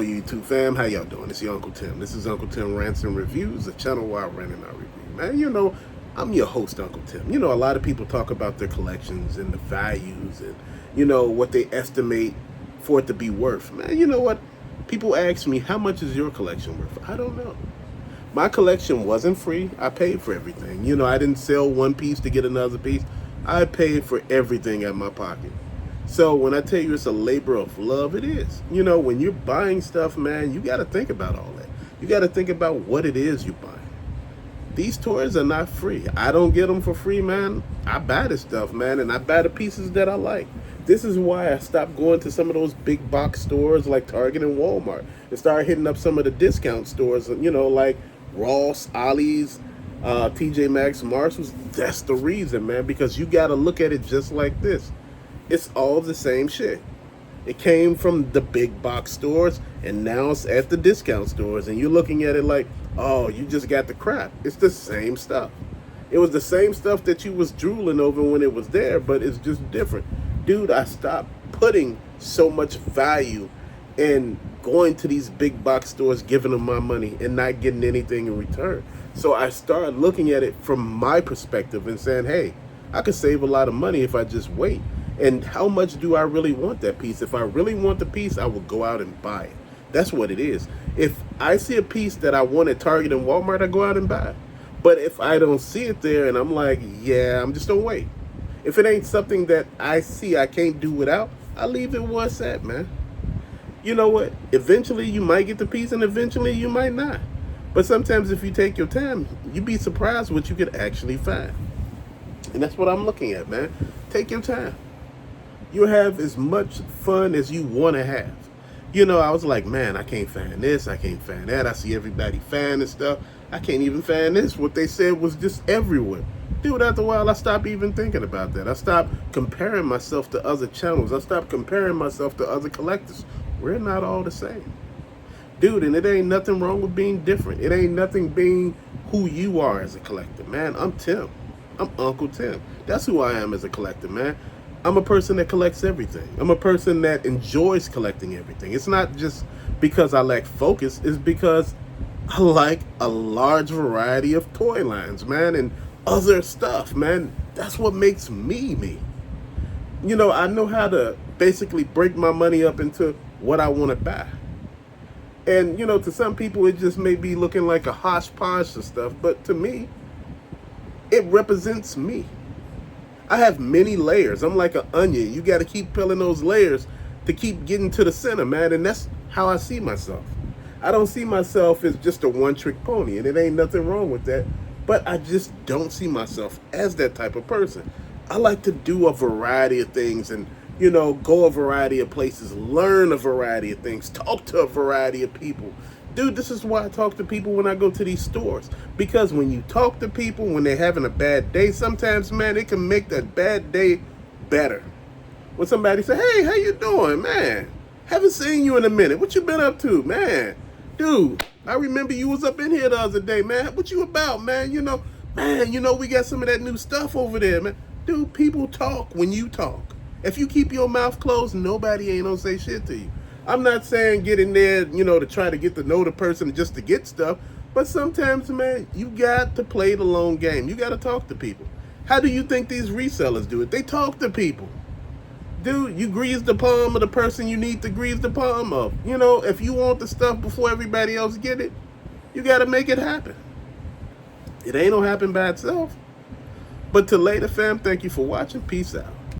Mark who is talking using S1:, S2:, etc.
S1: YouTube fam, how y'all doing? It's your Uncle Tim. This is Uncle Tim Rants and Reviews, a channel where I rant and I review. Man, I'm your host, Uncle Tim. A lot of people talk about their collections and the values and, what they estimate for it to be worth. Man, you know what? People ask me, how much is your collection worth? I don't know. My collection wasn't free. I paid for everything. I didn't sell one piece to get another piece. I paid for everything at my pocket. So when I tell you it's a labor of love, it is. When you're buying stuff, man, you got to think about all that. You got to think about what it is you're buying. These toys are not free. I don't get them for free, man. I buy this stuff, man, and I buy the pieces that I like. This is why I stopped going to some of those big box stores like Target and Walmart and started hitting up some of the discount stores, like Ross, Ollie's, TJ Maxx, Marshalls. That's the reason, man, because you got to look at it just like this. It's all the same shit. It came from the big box stores and now it's at the discount stores, and you're looking at it like, oh, you just got the crap. It's the same stuff. It was the same stuff that you was drooling over when it was there, but it's just different. Dude, I stopped putting so much value in going to these big box stores, giving them my money and not getting anything in return. So I started looking at it from my perspective and saying, hey, I could save a lot of money if I just wait. And how much do I really want that piece? If I really want the piece, I will go out and buy it. That's what it is. If I see a piece that I want at Target and Walmart, I go out and buy it. But if I don't see it there and I'm like, yeah, I'm just gonna wait. If it ain't something that I see I can't do without, I leave it where it's at, man. You know what? Eventually you might get the piece and eventually you might not. But sometimes if you take your time, you'd be surprised what you could actually find. And that's what I'm looking at, man. Take your time. You have as much fun as you want to have. I was like, man, I can't find this, I can't find that. I see everybody finding stuff. I can't even find this. What they said was just everywhere. Dude, after a while, I stopped even thinking about that. I stopped comparing myself to other channels. I stopped comparing myself to other collectors. We're not all the same. Dude, and it ain't nothing wrong with being different. It ain't nothing being who you are as a collector, man. I'm Tim. I'm Uncle Tim. That's who I am as a collector, man. I'm a person that collects everything. I'm a person that enjoys collecting everything. It's not just because I lack focus. It's because I like a large variety of toy lines, man, and other stuff, man. That's what makes me me. I know how to basically break my money up into what I want to buy. And, to some people, it just may be looking like a hodgepodge of stuff. But to me, it represents me. I have many layers. I'm like an onion. You got to keep peeling those layers to keep getting to the center, man. And that's how I see myself. I don't see myself as just a one-trick pony, and it ain't nothing wrong with that. But I just don't see myself as that type of person. I like to do a variety of things and, go a variety of places, learn a variety of things, talk to a variety of people. Dude, this is why I talk to people when I go to these stores. Because when you talk to people when they're having a bad day, sometimes, man, it can make that bad day better. When somebody say, hey, how you doing, man? Haven't seen you in a minute. What you been up to, man? Dude, I remember you was up in here the other day, man. What you about, man? We got some of that new stuff over there, man. Dude, people talk when you talk. If you keep your mouth closed, nobody ain't gonna say shit to you. I'm not saying get in there, to try to get to know the person just to get stuff. But sometimes, man, you got to play the long game. You got to talk to people. How do you think these resellers do it? They talk to people. Dude, you grease the palm of the person you need to grease the palm of. If you want the stuff before everybody else get it, you got to make it happen. It ain't gonna happen by itself. But to later, fam, thank you for watching. Peace out.